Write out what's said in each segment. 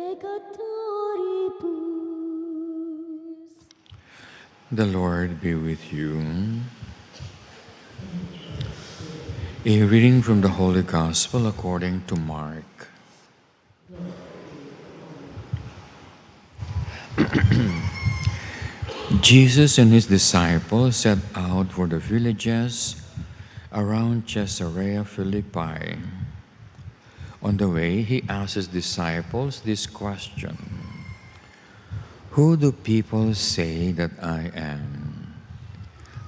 peccatoribus. The Lord be with you. A reading from the Holy Gospel according to Mark. Jesus and his disciples set out for the villages around Caesarea Philippi. On the way, he asked his disciples this question: "Who do people say that I am?"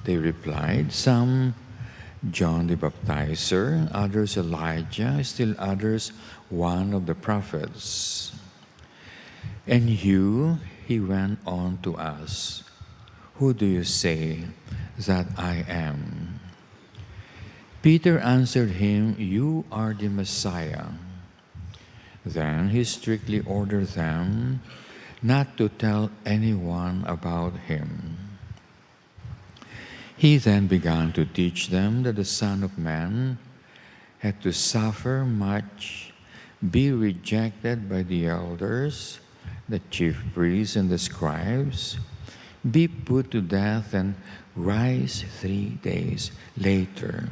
They replied, "Some John the Baptizer, others Elijah, still others one of the prophets." "And you," he went on to ask, "who do you say that I am?" Peter answered him, "You are the Messiah." Then he strictly ordered them not to tell anyone about him. He then began to teach them that the Son of Man had to suffer much, be rejected by the elders, the chief priests, and the scribes, be put to death, and rise 3 days later.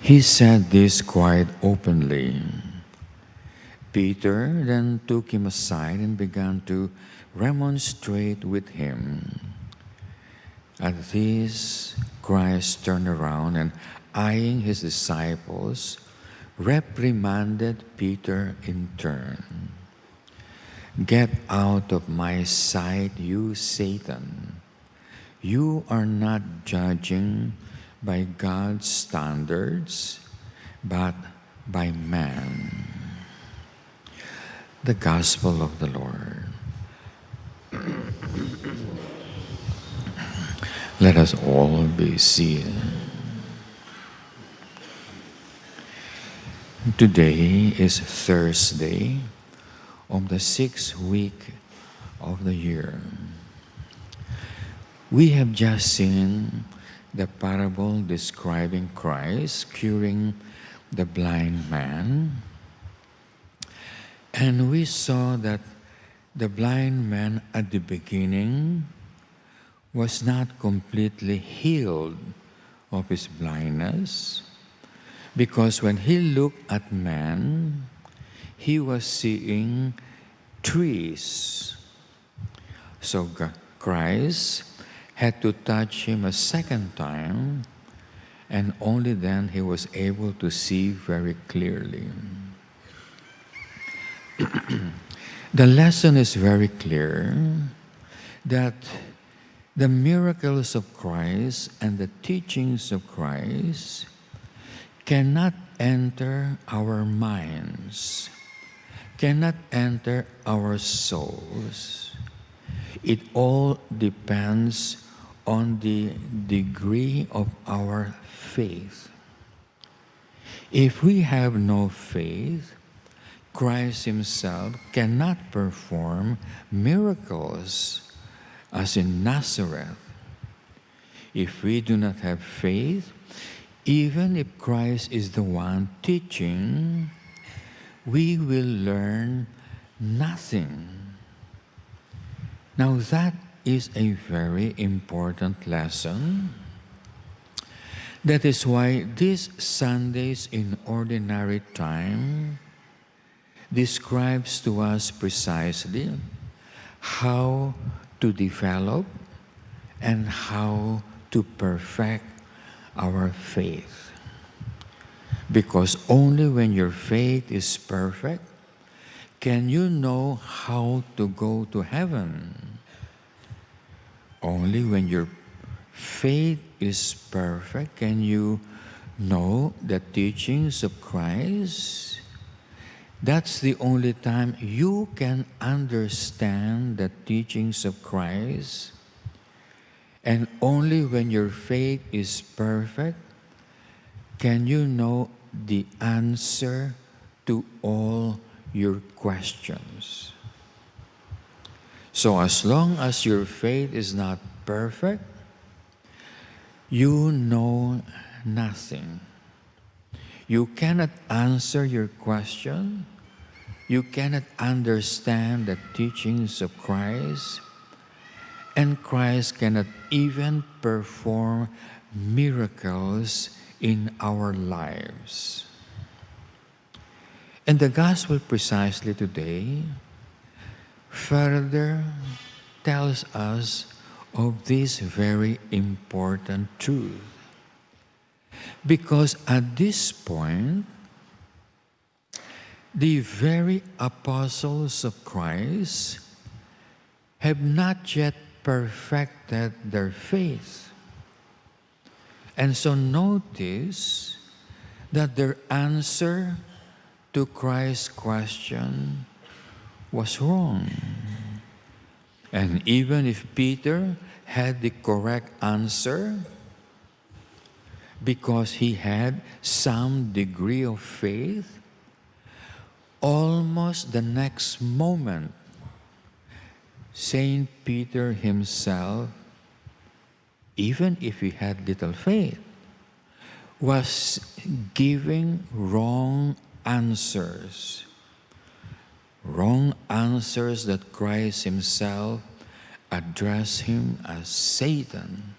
He said this quite openly. Peter then took him aside and began to remonstrate with him. At this, Christ turned around and, eyeing his disciples, reprimanded Peter in turn. "Get out of my sight, you Satan. You are not judging by God's standards, but by man." The Gospel of the Lord. Let us all be seated. Today is Thursday of the 6th week of the year. We have just seen the parable describing Christ curing the blind man. And we saw that the blind man at the beginning was not completely healed of his blindness, because when he looked at man, he was seeing trees. So Christ had to touch him a second time, and only then he was able to see very clearly. The lesson is very clear that the miracles of Christ and the teachings of Christ cannot enter our minds, cannot enter our souls. It all depends on the degree of our faith. If we have no faith, Christ himself cannot perform miracles as in Nazareth. If we do not have faith, even if Christ is the one teaching, we will learn nothing. Now that is a very important lesson. That is why these Sundays in ordinary time describes to us precisely how to develop and how to perfect our faith. Because only when your faith is perfect can you know how to go to heaven. Only when your faith is perfect can you know the teachings of Christ. That's the only time you can understand the teachings of Christ. And only when your faith is perfect can you know the answer to all your questions. So as long as your faith is not perfect, you know nothing. You cannot answer your question. You cannot understand the teachings of Christ. And Christ cannot even perform miracles in our lives. And the gospel precisely today further tells us of this very important truth. Because at this point, the very apostles of Christ have not yet perfected their faith. And so notice that their answer to Christ's question was wrong. And even if Peter had the correct answer, because he had some degree of faith, almost the next moment, Saint Peter himself, even if he had little faith, was giving wrong answers. Wrong answers that Christ himself addressed him as Satan.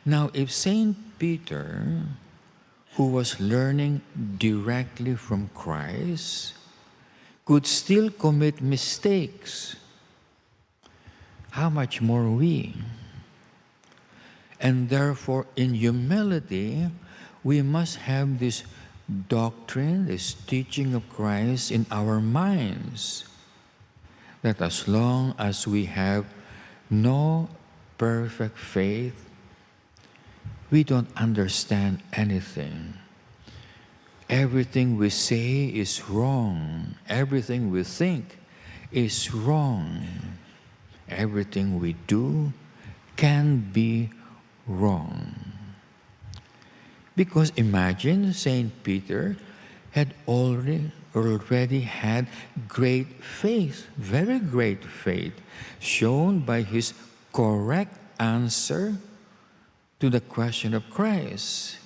Now, if Saint Peter, who was learning directly from Christ, could still commit mistakes, how much more we? And therefore, in humility, we must have this doctrine, this teaching of Christ in our minds, that as long as we have no perfect faith, we don't understand anything. Everything we say is wrong. Everything we think is wrong. Everything we do can be wrong. Because imagine Saint Peter had already had great faith, very great faith, shown by his correct answer to the question of Christ.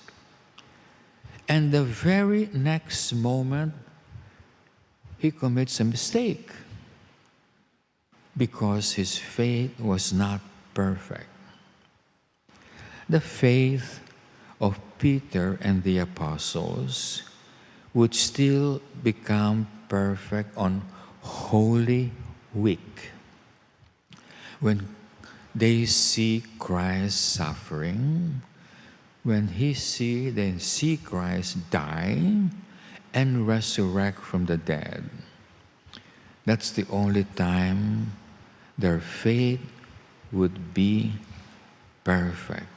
And the very next moment, he commits a mistake because his faith was not perfect. The faith of Peter and the apostles would still become perfect on Holy Week, when they see Christ suffering, when they see Christ die and resurrect from the dead. That's the only time their faith would be perfect.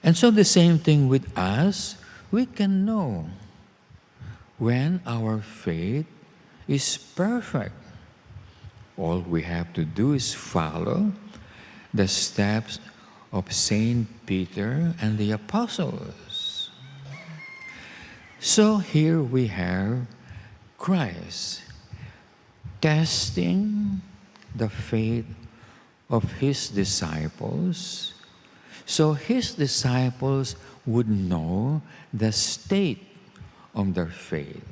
And so the same thing with us, we can know when our faith is perfect. All we have to do is follow the steps of Saint Peter and the apostles. So here we have Christ testing the faith of his disciples, so his disciples would know the state of their faith.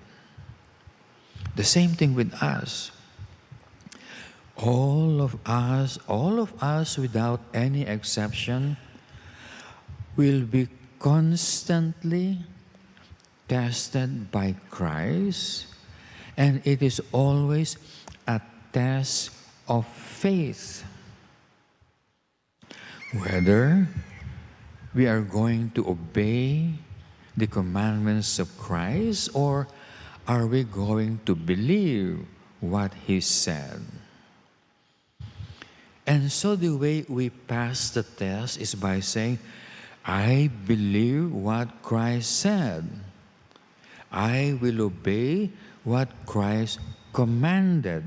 The same thing with us. All of us without any exception will be constantly tested by Christ, and it is always a test of faith. Whether we are going to obey the commandments of Christ, or are we going to believe what he said? And so the way we pass the test is by saying, I believe what Christ said. I will obey what Christ commanded.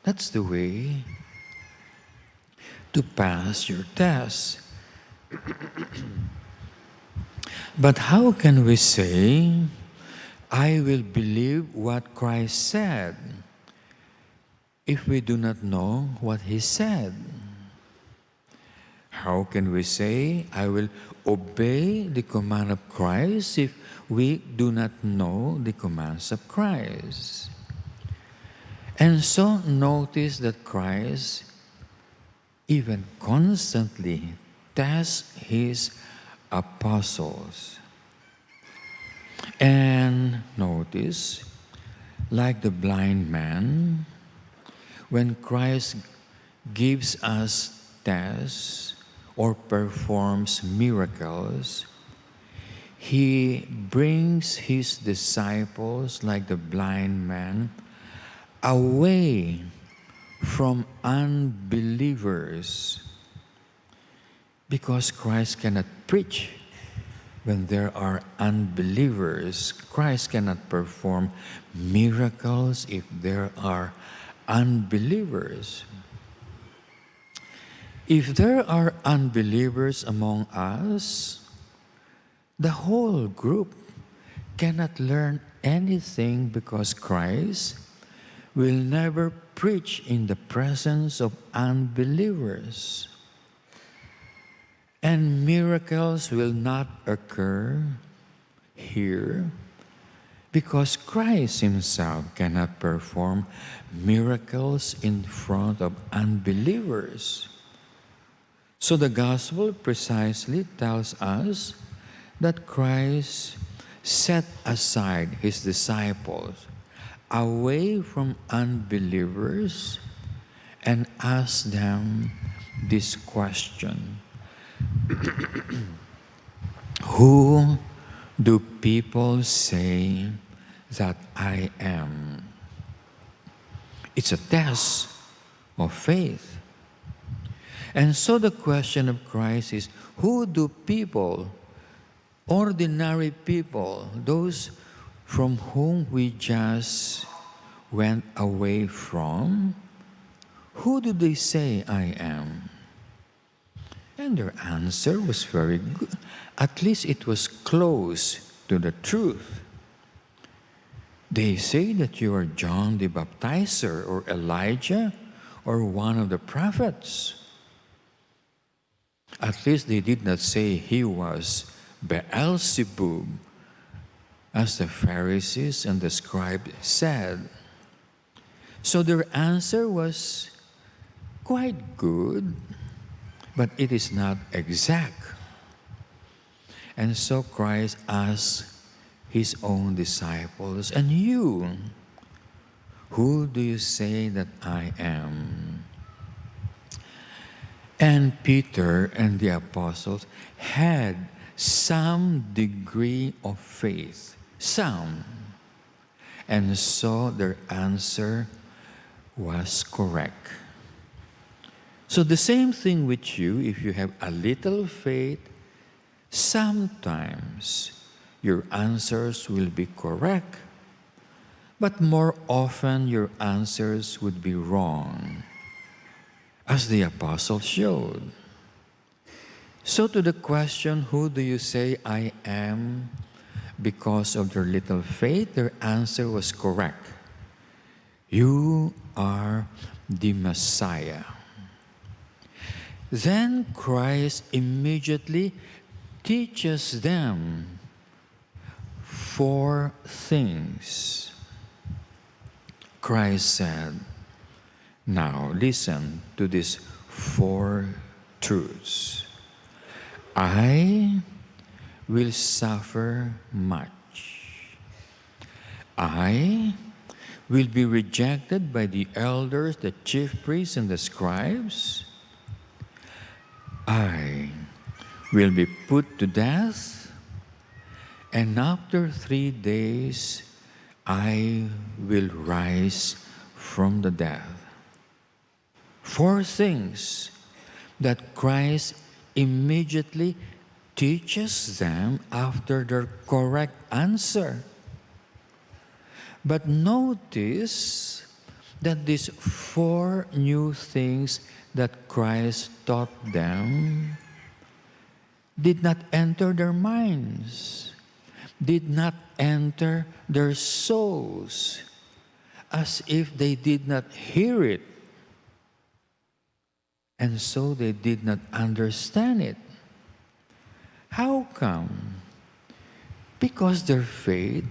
That's the way to pass your test. But how can we say, I will believe what Christ said, if we do not know what he said? How can we say, I will obey the command of Christ if we do not know the commands of Christ? And so notice that Christ even constantly tests his apostles. And notice, like the blind man, when Christ gives us tests or performs miracles, he brings his disciples, like the blind man, away from unbelievers, because Christ cannot preach when there are unbelievers. Christ cannot perform miracles if there are unbelievers. If there are unbelievers among us, the whole group cannot learn anything, because Christ will never preach in the presence of unbelievers. And miracles will not occur here because Christ himself cannot perform miracles in front of unbelievers. So the gospel precisely tells us that Christ set aside his disciples away from unbelievers and asked them this question: Who do people say that I am? It's a test of faith. And so the question of Christ is, who do people, ordinary people, those from whom we just went away from, who do they say I am? And their answer was very good. At least it was close to the truth. They say that you are John the Baptizer, or Elijah, or one of the prophets. At least they did not say he was Beelzebub, as the Pharisees and the scribes said. So their answer was quite good, but it is not exact. And so Christ asked his own disciples, and you, who do you say that I am? And Peter and the apostles had some degree of faith, some. And so their answer was correct. So the same thing with you, if you have a little faith, sometimes your answers will be correct, but more often your answers would be wrong, as the apostle showed. So to the question, who do you say I am? Because of their little faith, their answer was correct. You are the Messiah. Then Christ immediately teaches them 4 things. Christ said, now listen to these 4 truths. I will suffer much. I will be rejected by the elders, the chief priests, and the scribes. I will be put to death, and after 3 days I will rise from the dead. 4 things that Christ immediately teaches them after their correct answer. But notice that these 4 new things that Christ taught them did not enter their minds, did not enter their souls, as if they did not hear it. and so they did not understand it. How come? Because their faith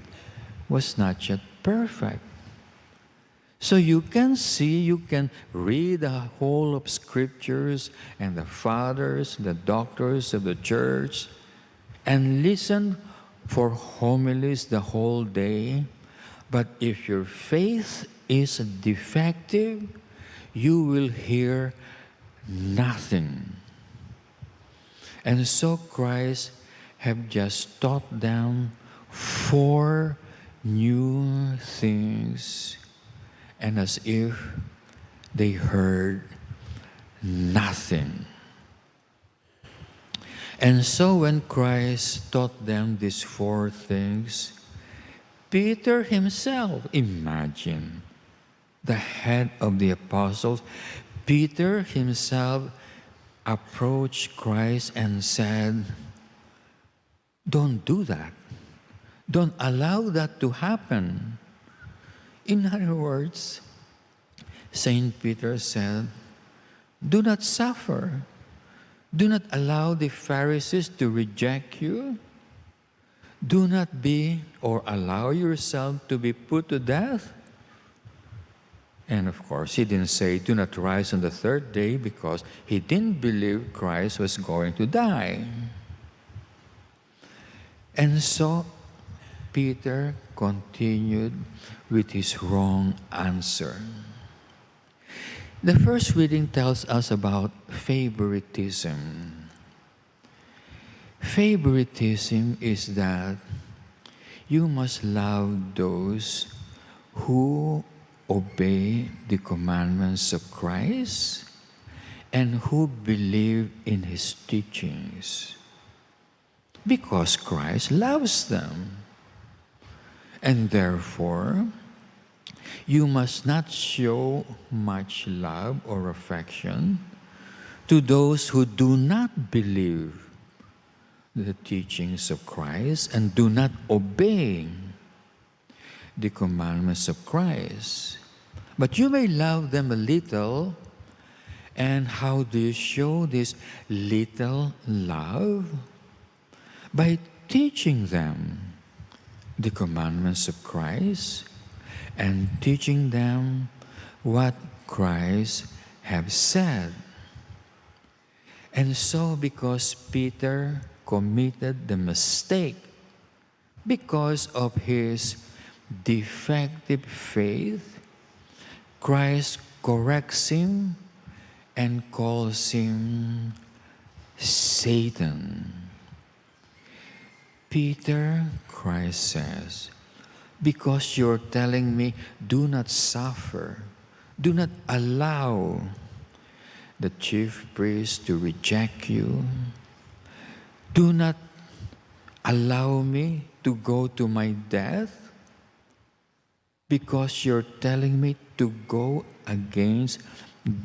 was not yet perfect. So you can see, you can read the whole of scriptures and the fathers, the doctors of the church, and listen for homilies the whole day. But if your faith is defective, you will hear nothing. And so Christ have just taught them 4 new things, and as if they heard nothing. And so when Christ taught them these 4 things, Peter himself, imagine, the head of the apostles, Peter himself approached Christ and said, "Don't do that. Don't allow that to happen." In other words, Saint Peter said, "Do not suffer. Do not allow the Pharisees to reject you. Do not be or allow yourself to be put to death." And of course, he didn't say, "Do not rise on the 3rd day," because he didn't believe Christ was going to die. And so, Peter continued with his wrong answer. The first reading tells us about favoritism. Favoritism is that you must love those who obey the commandments of Christ and who believe in His teachings, because Christ loves them. And therefore, you must not show much love or affection to those who do not believe the teachings of Christ and do not obey the commandments of Christ. But you may love them a little. And how do you show this little love? By teaching them the commandments of Christ and teaching them what Christ have said. And so, because Peter committed the mistake because of his defective faith, Christ corrects him and calls him Satan. Peter, Christ says, because you're telling me, do not suffer, do not allow the chief priest to reject you, do not allow me to go to my death, because you're telling me to go against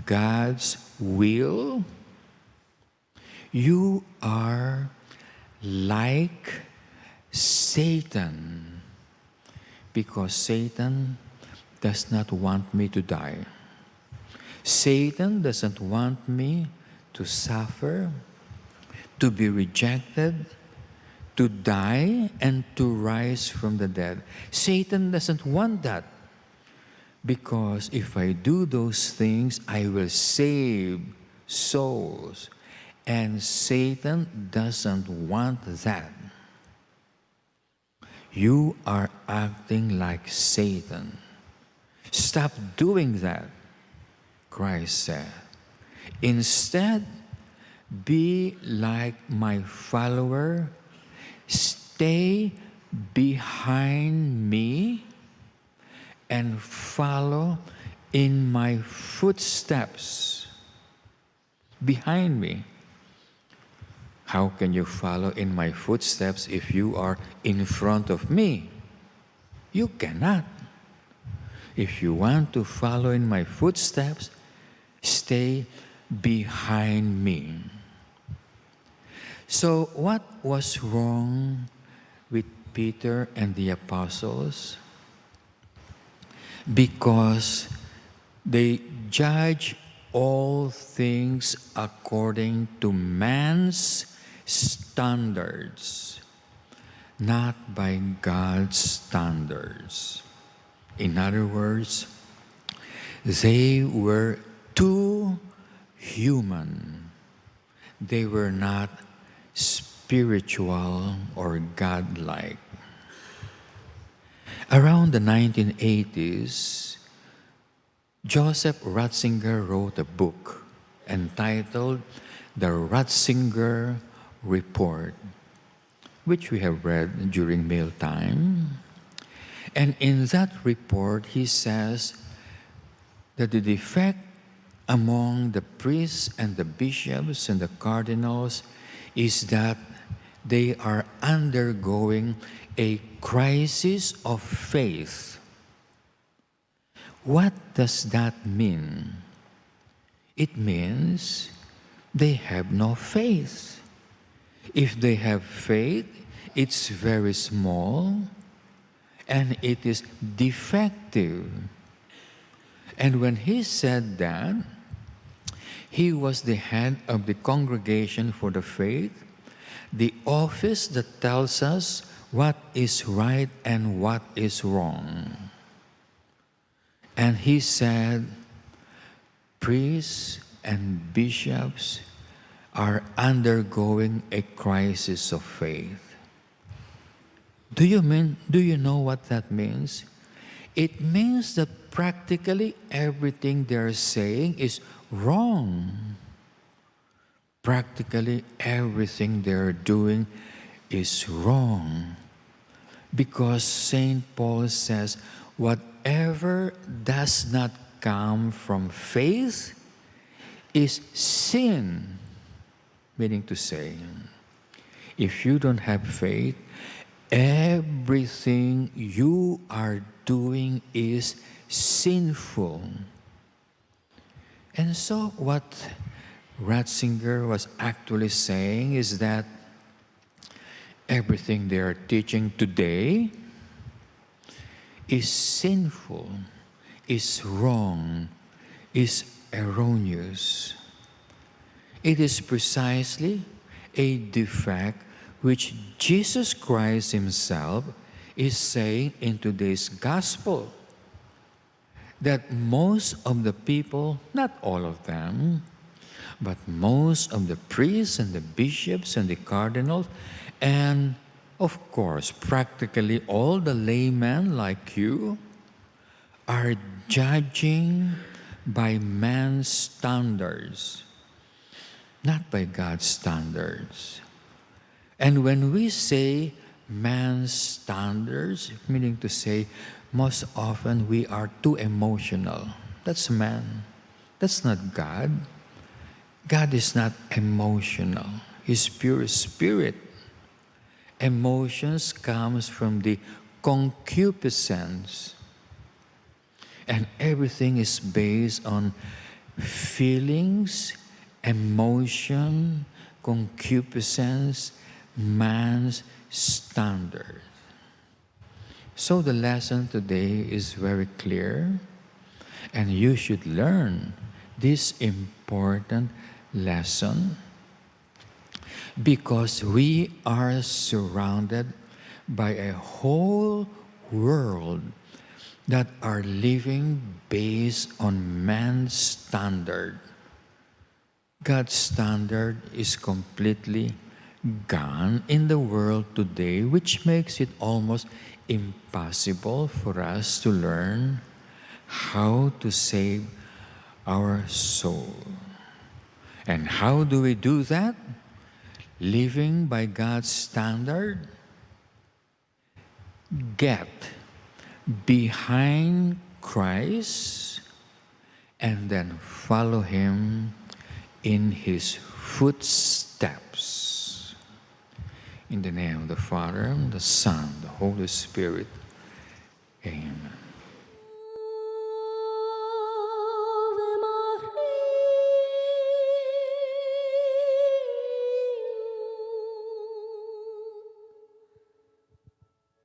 God's will, you are like Satan, because Satan does not want me to die. Satan doesn't want me to suffer, to be rejected, to die, and to rise from the dead. Satan doesn't want that, because if I do those things, I will save souls. And Satan doesn't want that. You are acting like Satan. Stop doing that, Christ said. Instead, be like my follower. Stay behind me and follow in my footsteps. Behind me. How can you follow in my footsteps if you are in front of me? You cannot. If you want to follow in my footsteps, stay behind me. So what was wrong with Peter and the apostles? Because they judged all things according to man's standards, not by God's standards. In other words, they were too human. They were not spiritual or godlike. Around the 1980s, Joseph Ratzinger wrote a book entitled The Ratzinger Report, which we have read during mealtime. And in that report, he says that the defect among the priests and the bishops and the cardinals is that they are undergoing a crisis of faith. What does that mean? It means they have no faith. If they have faith, it's very small and it is defective. And when he said that, he was the head of the Congregation for the Faith, the office that tells us what is right and what is wrong. And he said, priests and bishops are undergoing a crisis of faith. Do you know what that means? It means that practically everything they're saying is wrong. Practically everything they're doing is wrong. Because St. Paul says, whatever does not come from faith is sin. Meaning to say, if you don't have faith, everything you are doing is sinful. And so what Ratzinger was actually saying is that everything they are teaching today is sinful, is wrong, is erroneous. It is precisely a defect which Jesus Christ himself is saying in today's gospel, that most of the people, not all of them, but most of the priests and the bishops and the cardinals, and of course, practically all the laymen like you, are judging by man's standards, not by God's standards. And when we say man's standards, meaning to say, most often we are too emotional. That's man. That's not God. God is not emotional. He's pure spirit. Emotions comes from the concupiscence. And everything is based on feelings, emotion, concupiscence, man's standard. So the lesson today is very clear, and you should learn this important lesson because we are surrounded by a whole world that are living based on man's standard. God's standard is completely gone in the world today, which makes it almost impossible for us to learn how to save our soul. And how do we do that? Living by God's standard. Get behind Christ and then follow Him in His footsteps. In the name of the Father, the Son, the Holy Spirit. Amen.